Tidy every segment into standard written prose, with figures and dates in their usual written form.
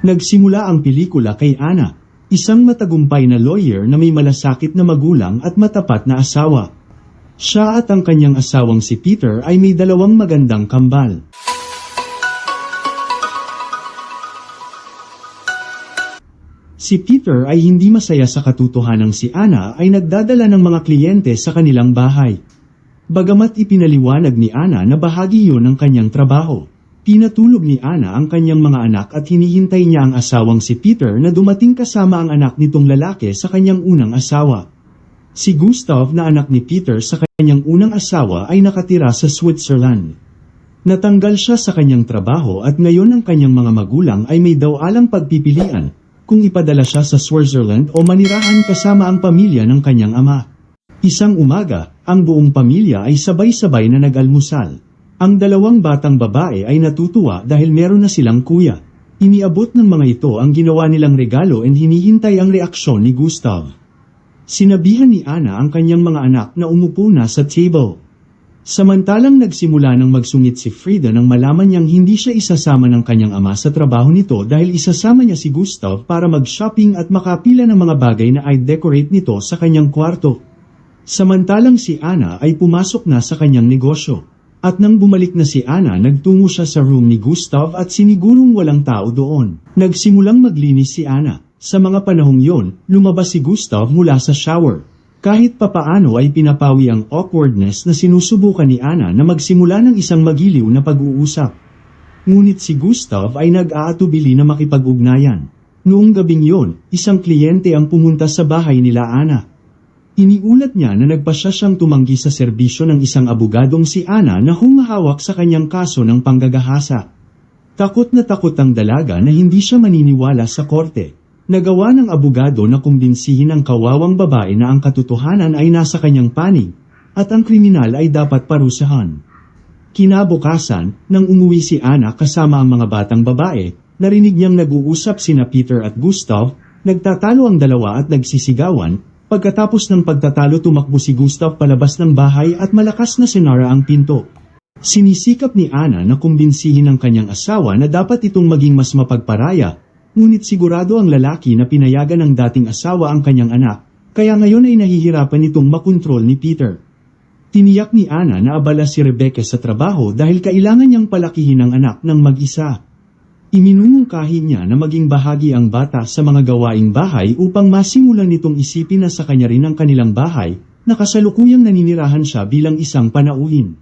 Nagsimula ang pelikula kay Anna, isang matagumpay na lawyer na may malasakit na magulang at matapat na asawa. Siya at ang kanyang asawang si Peter ay may dalawang magandang kambal. Si Peter ay hindi masaya sa katotohanang si Anna ay nagdadala ng mga kliyente sa kanilang bahay. Bagamat ipinaliwanag ni Anna na bahagi yun ng kanyang trabaho, pinatulog ni Anna ang kanyang mga anak at hinihintay niya ang asawang si Peter na dumating kasama ang anak nitong lalaki sa kanyang unang asawa. Si Gustav na anak ni Peter sa kanyang unang asawa ay nakatira sa Switzerland. Natanggal siya sa kanyang trabaho at ngayon ang kanyang mga magulang ay may daw-alang pagpipilian kung ipadala siya sa Switzerland o manirahan kasama ang pamilya ng kanyang ama. Isang umaga, ang buong pamilya ay sabay-sabay na nag-almusal. Ang dalawang batang babae ay natutuwa dahil meron na silang kuya. Iniabot ng mga ito ang ginawa nilang regalo and hinihintay ang reaksyon ni Gustav. Sinabihan ni Anna ang kanyang mga anak na umupo na sa table. Samantalang nagsimula ng magsungit si Frida nang malaman niyang hindi siya isasama ng kanyang ama sa trabaho nito dahil isasama niya si Gustav para mag-shopping at makapila ng mga bagay na i-decorate nito sa kanyang kwarto. Samantalang si Anna ay pumasok na sa kanyang negosyo. At nang bumalik na si Anna, nagtungo siya sa room ni Gustav at sinigurong walang tao doon. Nagsimulang maglinis si Anna. Sa mga panahong yon, lumabas si Gustav mula sa shower. Kahit papaano ay pinapawi ang awkwardness na sinusubukan ni Anna na magsimula ng isang magiliw na pag-uusap. Ngunit si Gustav ay nag-aatubili na makipag-ugnayan. Noong gabing yon, isang kliyente ang pumunta sa bahay nila Anna. Iniulat niya na nagpasya siyang tumanggi sa serbisyo ng isang abogadong si Anna na humahawak sa kanyang kaso ng panggagahasa. Takot na takot ang dalaga na hindi siya maniniwala sa korte. Nagawa ng abogado na kumbinsihin ang kawawang babae na ang katotohanan ay nasa kanyang panig, at ang kriminal ay dapat parusahan. Kinabukasan, nang umuwi si Anna kasama ang mga batang babae, narinig niyang nag-uusap sina Peter at Gustav, nagtatalo ang dalawa at nagsisigawan. Pagkatapos ng pagtatalo tumakbo si Gustav palabas ng bahay at malakas na sinara ang pinto. Sinisikap ni Anna na kumbinsihin ang kanyang asawa na dapat itong maging mas mapagparaya, ngunit sigurado ang lalaki na pinayagan ng dating asawa ang kanyang anak, kaya ngayon ay nahihirapan itong makontrol ni Peter. Tiniyak ni Anna na abala si Rebecca sa trabaho dahil kailangan niyang palakihin ang anak ng mag-isa. Iminumungkahi niya na maging bahagi ang bata sa mga gawaing bahay upang masimulan nitong isipin na sa kanya rin ang kanilang bahay, na kasalukuyang naninirahan siya bilang isang panauhin.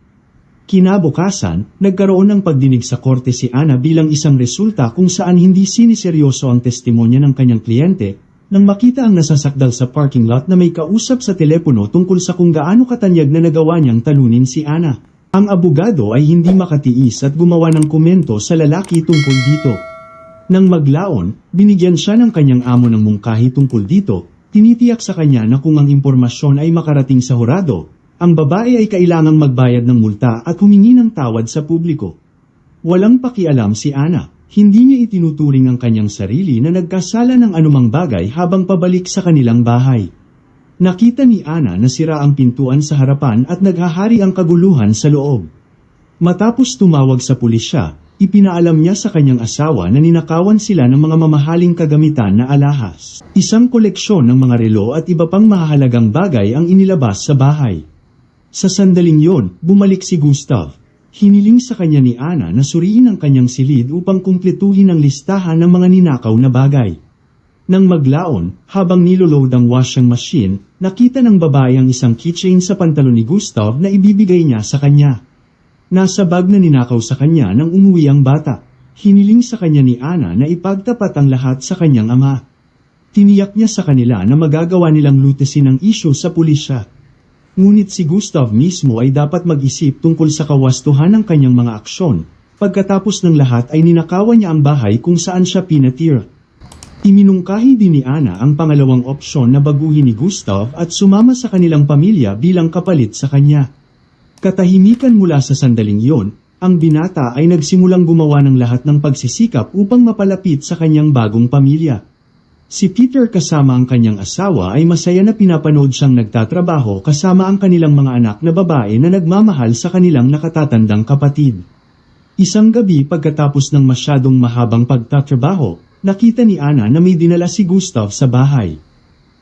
Kinabukasan, nagkaroon ng pagdinig sa korte si Anna bilang isang resulta kung saan hindi siniseryoso ang testimonya ng kanyang kliyente, nang makita ang nasasakdal sa parking lot na may kausap sa telepono tungkol sa kung gaano katanyag na nagawa niyang talunin si Anna. Ang abogado ay hindi makatiis at gumawa ng komento sa lalaki tungkol dito. Nang maglaon, binigyan siya ng kanyang amo ng mungkahi tungkol dito, tinitiyak sa kanya na kung ang impormasyon ay makarating sa hurado, ang babae ay kailangang magbayad ng multa at humingi ng tawad sa publiko. Walang pakialam si Anna, hindi niya itinuturing ang kanyang sarili na nagkasala ng anumang bagay habang pabalik sa kanilang bahay. Nakita ni Anna na sira ang pintuan sa harapan at naghahari ang kaguluhan sa loob. Matapos tumawag sa pulisya, ipinaalam niya sa kanyang asawa na ninakawan sila ng mga mamahaling kagamitan na alahas. Isang koleksyon ng mga relo at iba pang mahalagang bagay ang inilabas sa bahay. Sa sandaling yon, bumalik si Gustav. Hiniling sa kanya ni Anna na suriin ang kanyang silid upang kumpletuhin ang listahan ng mga ninakaw na bagay. Nang maglaon, habang niloload ang washing machine, nakita ng babae ang isang keychain sa pantalon ni Gustav na ibibigay niya sa kanya. Nasa bag na ninakaw sa kanya nang umuwi ang bata. Hiniling sa kanya ni Anna na ipagtapat ang lahat sa kanyang ama. Tiniyak niya sa kanila na magagawa nilang lutesin ang isyu sa pulisya. Ngunit si Gustav mismo ay dapat mag-isip tungkol sa kawastuhan ng kanyang mga aksyon. Pagkatapos ng lahat ay ninakawan niya ang bahay kung saan siya pinatira. Iminungkahi din ni Anna ang pangalawang opsyon na baguhin ni Gustav at sumama sa kanilang pamilya bilang kapalit sa kanya. Katahimikan mula sa sandaling yon, ang binata ay nagsimulang gumawa ng lahat ng pagsisikap upang mapalapit sa kanyang bagong pamilya. Si Peter kasama ang kanyang asawa ay masaya na pinapanood siyang nagtatrabaho kasama ang kanilang mga anak na babae na nagmamahal sa kanilang nakatatandang kapatid. Isang gabi pagkatapos ng masyadong mahabang pagtatrabaho, nakita ni Ana na may dinala si Gustav sa bahay.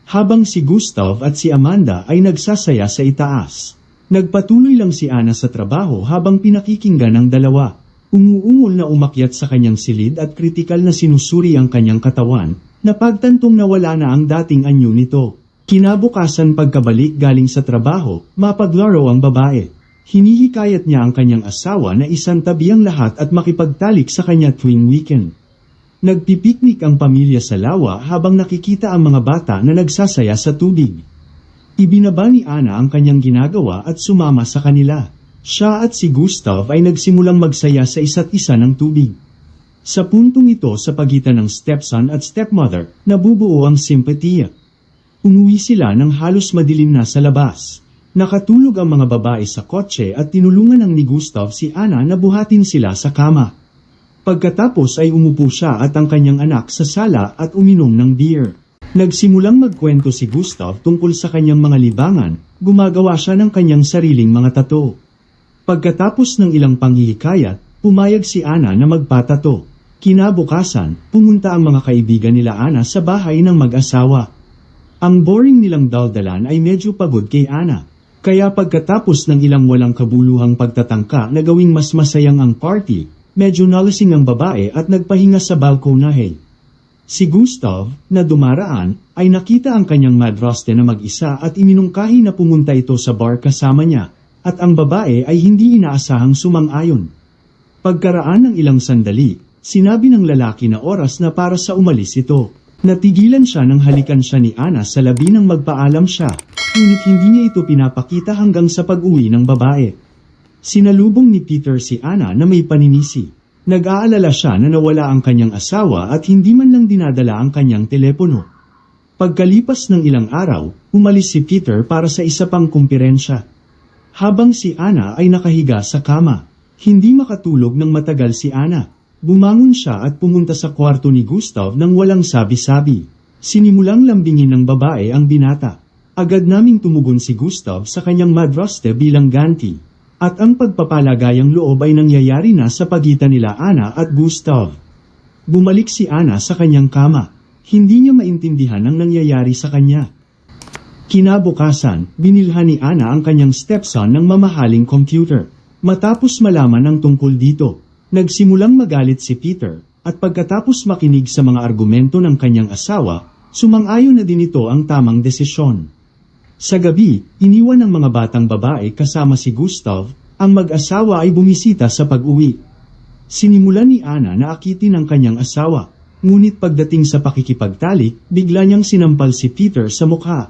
Habang si Gustav at si Amanda ay nagsasaya sa itaas. Nagpatuloy lang si Ana sa trabaho habang pinakikinggan ng dalawa. Umuungol na umakyat sa kanyang silid at kritikal na sinusuri ang kanyang katawan, napagtantong nawala na ang dating anyo nito. Kinabukasan pagkabalik galing sa trabaho, mapaglaro ang babae. Hinihikayat niya ang kanyang asawa na isantabi ang lahat at makipagtalik sa kanya tuwing weekend. Nagpipiknik ang pamilya sa lawa habang nakikita ang mga bata na nagsasaya sa tubig. Ibinaba ni Ana ang kanyang ginagawa at sumama sa kanila. Siya at si Gustav ay nagsimulang magsaya sa isa't isa ng tubig. Sa puntong ito sa pagitan ng stepson at stepmother, nabubuo ang simpatiya. Umuwi sila ng halos madilim na sa labas. Nakatulog ang mga babae sa kotse at tinulungan ng ni Gustav si Ana na buhatin sila sa kama. Pagkatapos ay umupo siya at ang kanyang anak sa sala at uminom ng beer. Nagsimulang magkwento si Gustav tungkol sa kanyang mga libangan, gumagawa siya ng kanyang sariling mga tato. Pagkatapos ng ilang panghihikayat, pumayag si Ana na magpatato. Kinabukasan, pumunta ang mga kaibigan nila Ana sa bahay ng mag-asawa. Ang boring nilang daldalan ay medyo pagod kay Ana. Kaya pagkatapos ng ilang walang kabuluhang pagtatangka na gawing mas masayang ang party, medyo nalasing ang babae at nagpahinga sa balkonahe. Si Gustav, na dumaraan, ay nakita ang kanyang madraste na mag-isa at iminungkahi na pumunta ito sa bar kasama niya, at ang babae ay hindi inaasahang sumang-ayon. Pagkaraan ng ilang sandali, sinabi ng lalaki na oras na para sa umalis ito. Natigilan siya nang halikan siya ni Ana sa labi nang magpaalam siya, ngunit hindi niya ito pinapakita hanggang sa pag-uwi ng babae. Sinalubong ni Peter si Ana na may paninisi. Nag-aalala siya na nawala ang kanyang asawa at hindi man lang dinadala ang kanyang telepono. Pagkalipas ng ilang araw, umalis si Peter para sa isa pang kumpirensya. Habang si Ana ay nakahiga sa kama, hindi makatulog ng matagal si Ana. Bumangon siya at pumunta sa kwarto ni Gustav nang walang sabi-sabi. Sinimulang lambingin ng babae ang binata. Agad naming tumugon si Gustav sa kanyang madraste bilang ganti. At ang pagpapalagayang loob ay nangyayari na sa pagitan nila Ana at Gustav. Bumalik si Ana sa kanyang kama. Hindi niya maintindihan ang nangyayari sa kanya. Kinabukasan, binilhan ni Ana ang kanyang stepson ng mamahaling computer. Matapos malaman ang tungkol dito, nagsimulang magalit si Peter, at pagkatapos makinig sa mga argumento ng kanyang asawa, sumang-ayon na din ito ang tamang desisyon. Sa gabi, iniwan ng mga batang babae kasama si Gustav, ang mag-asawa ay bumisita sa pag-uwi. Sinimulan ni Ana na akitin ang kanyang asawa, ngunit pagdating sa pakikipagtalik, bigla niyang sinampal si Peter sa mukha.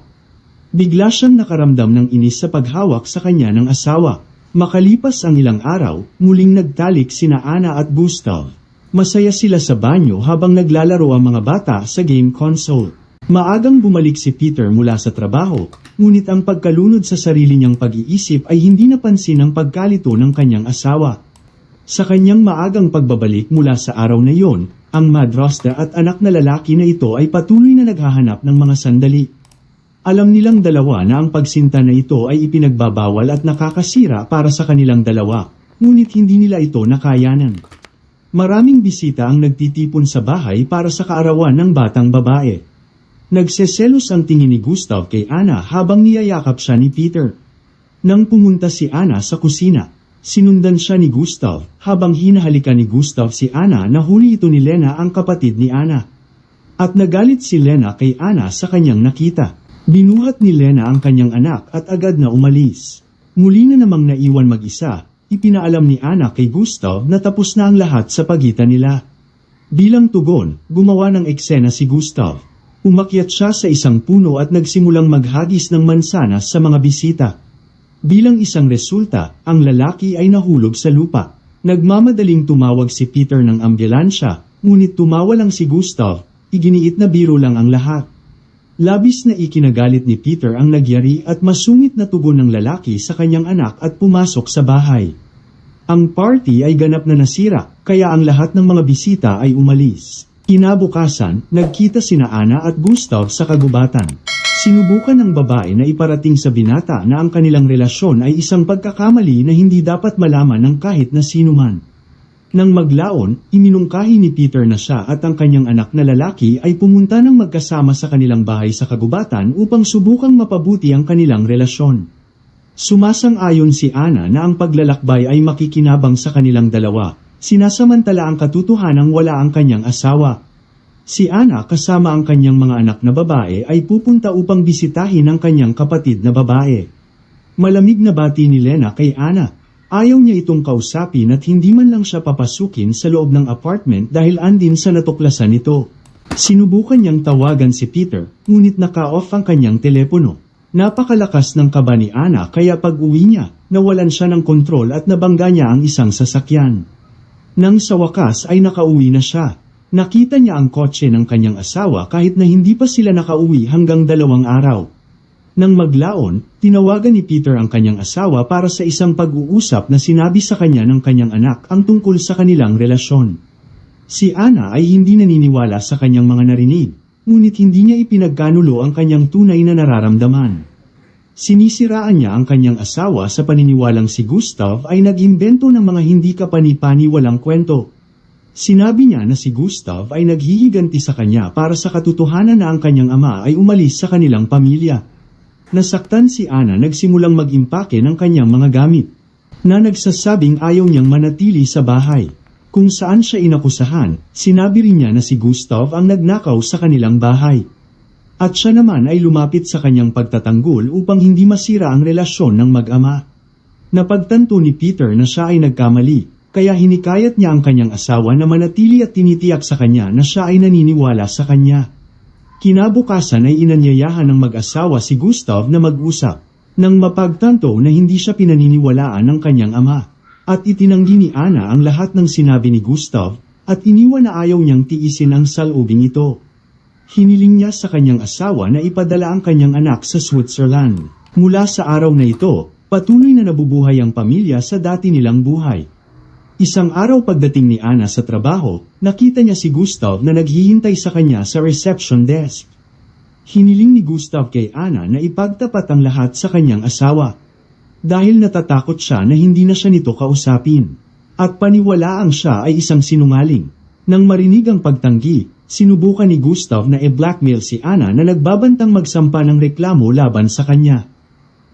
Bigla siyang nakaramdam ng inis sa paghawak sa kanya ng asawa. Makalipas ang ilang araw, muling nagtalik sina Ana at Gustav. Masaya sila sa banyo habang naglalaro ang mga bata sa game console. Maagang bumalik si Peter mula sa trabaho, ngunit ang pagkalunod sa sarili niyang pag-iisip ay hindi napansin ang pagkalito ng kanyang asawa. Sa kanyang maagang pagbabalik mula sa araw na iyon, ang madrasta at anak na lalaki na ito ay patuloy na naghahanap ng mga sandali. Alam nilang dalawa na ang pagsinta na ito ay ipinagbabawal at nakakasira para sa kanilang dalawa, ngunit hindi nila ito nakayanan. Maraming bisita ang nagtitipon sa bahay para sa kaarawan ng batang babae. Nagseselos ang tingin ni Gustav kay Ana habang niyayakap siya ni Peter. Nang pumunta si Ana sa kusina, sinundan siya ni Gustav habang hinahalikan ni Gustav si Ana na huli ito ni Lena ang kapatid ni Ana. At nagalit si Lena kay Ana sa kanyang nakita. Binuhat ni Lena ang kanyang anak at agad na umalis. Muli na namang naiwan mag-isa, ipinaalam ni Ana kay Gustav na tapos na ang lahat sa pagitan nila. Bilang tugon, gumawa ng eksena si Gustav. Umakyat siya sa isang puno at nagsimulang maghagis ng mansanas sa mga bisita. Bilang isang resulta, ang lalaki ay nahulog sa lupa. Nagmamadaling tumawag si Peter ng ambulansya, ngunit tumawa lang si Gustav, iginiit na biro lang ang lahat. Labis na ikinagalit ni Peter ang nagyari at masungit na tugon ng lalaki sa kanyang anak at pumasok sa bahay. Ang party ay ganap na nasira, kaya ang lahat ng mga bisita ay umalis. Kinabukasan, nagkita sina Ana at Gustav sa kagubatan. Sinubukan ng babae na iparating sa binata na ang kanilang relasyon ay isang pagkakamali na hindi dapat malaman ng kahit na sinuman. Nang maglaon, iminungkahi ni Peter na siya at ang kanyang anak na lalaki ay pumunta ng magkasama sa kanilang bahay sa kagubatan upang subukang mapabuti ang kanilang relasyon. Sumasang-ayon si Ana na ang paglalakbay ay makikinabang sa kanilang dalawa, sinasamantala ang katotohanang wala ang kanyang asawa. Si Ana kasama ang kanyang mga anak na babae ay pupunta upang bisitahin ang kanyang kapatid na babae. Malamig na bati ni Lena kay Ana. Ayaw niya itong kausapin at hindi man lang siya papasukin sa loob ng apartment dahil andin sa natuklasan nito. Sinubukan niyang tawagan si Peter, ngunit naka-off ang kanyang telepono. Napakalakas ng kaba ni Ana kaya pag-uwi niya, nawalan siya ng kontrol at nabangga niya ang isang sasakyan. Nang sa wakas ay nakauwi na siya. Nakita niya ang kotse ng kanyang asawa kahit na hindi pa sila nakauwi hanggang 2 araw. Nang maglaon, tinawagan ni Peter ang kanyang asawa para sa isang pag-uusap na sinabi sa kanya ng kanyang anak ang tungkol sa kanilang relasyon. Si Ana ay hindi naniniwala sa kanyang mga narinig, ngunit hindi niya ipinagkanulo ang kanyang tunay na nararamdaman. Sinisiraan niya ang kanyang asawa sa paniniwalang si Gustav ay nag-imbento ng mga hindi kapani-pani walang kwento. Sinabi niya na si Gustav ay naghihiganti sa kanya para sa katotohanan na ang kanyang ama ay umalis sa kanilang pamilya. Nasaktan si Ana nagsimulang mag-impake ng kanyang mga gamit, na nagsasabing ayaw niyang manatili sa bahay. Kung saan siya inakusahan, sinabi rin niya na si Gustav ang nagnakaw sa kanilang bahay. At siya naman ay lumapit sa kanyang pagtatanggol upang hindi masira ang relasyon ng mag-ama. Napagtanto ni Peter na siya ay nagkamali, kaya hinikayat niya ang kanyang asawa na manatili at tinitiyak sa kanya na siya ay naniniwala sa kanya. Kinabukasan ay inanyayahan ng mag-asawa si Gustav na mag-usap, nang mapagtanto na hindi siya pinaniniwalaan ng kanyang ama, at itinanggi ni Ana ang lahat ng sinabi ni Gustav, at iniwan na ayaw niyang tiisin ang salubing ito. Hiniling niya sa kanyang asawa na ipadala ang kanyang anak sa Switzerland. Mula sa araw na ito, patuloy na nabubuhay ang pamilya sa dati nilang buhay. Isang araw pagdating ni Ana sa trabaho, nakita niya si Gustav na naghihintay sa kanya sa reception desk. Hiniling ni Gustav kay Ana na ipagtapat ang lahat sa kanyang asawa. Dahil natatakot siya na hindi na siya nito kausapin. At paniwalaang siya ay isang sinungaling. Nang marinig ang pagtanggi, sinubukan ni Gustav na i-blackmail si Ana na nagbabantang magsampa ng reklamo laban sa kanya.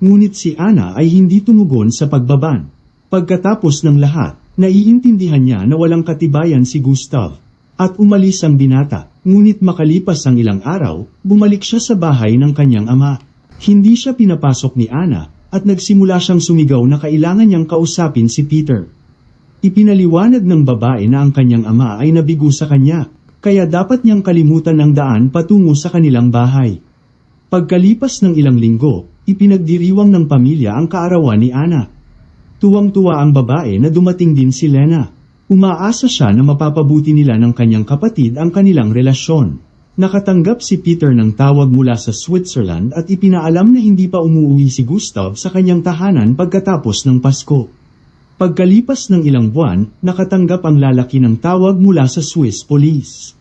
Ngunit si Ana ay hindi tumugon sa pagbaban. Pagkatapos ng lahat, naiintindihan niya na walang katibayan si Gustav, at umalis ang binata, ngunit makalipas ang ilang araw, bumalik siya sa bahay ng kanyang ama. Hindi siya pinapasok ni Ana, at nagsimula siyang sumigaw na kailangan niyang kausapin si Peter. Ipinaliwanag ng babae na ang kanyang ama ay nabigo sa kanya, kaya dapat niyang kalimutan ang daan patungo sa kanilang bahay. Pagkalipas ng ilang linggo, ipinagdiriwang ng pamilya ang kaarawan ni Ana. Tuwang-tuwa ang babae na dumating din si Lena. Umaasa siya na mapapabuti nila ng kanyang kapatid ang kanilang relasyon. Nakatanggap si Peter ng tawag mula sa Switzerland at ipinaalam na hindi pa umuwi si Gustav sa kanyang tahanan pagkatapos ng Pasko. Pagkalipas ng ilang buwan, nakatanggap ang lalaki ng tawag mula sa Swiss police.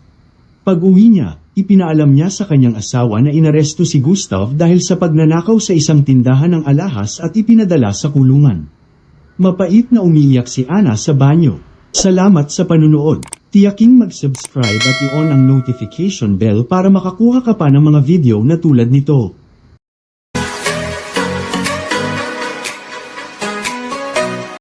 Pag-uwi niya, ipinaalam niya sa kanyang asawa na inaresto si Gustav dahil sa pagnanakaw sa isang tindahan ng alahas at ipinadala sa kulungan. Mapait na umiiyak si Ana sa banyo. Salamat sa panunood. Tiyaking mag-subscribe at i-on ang notification bell para makakuha ka pa ng mga video na tulad nito.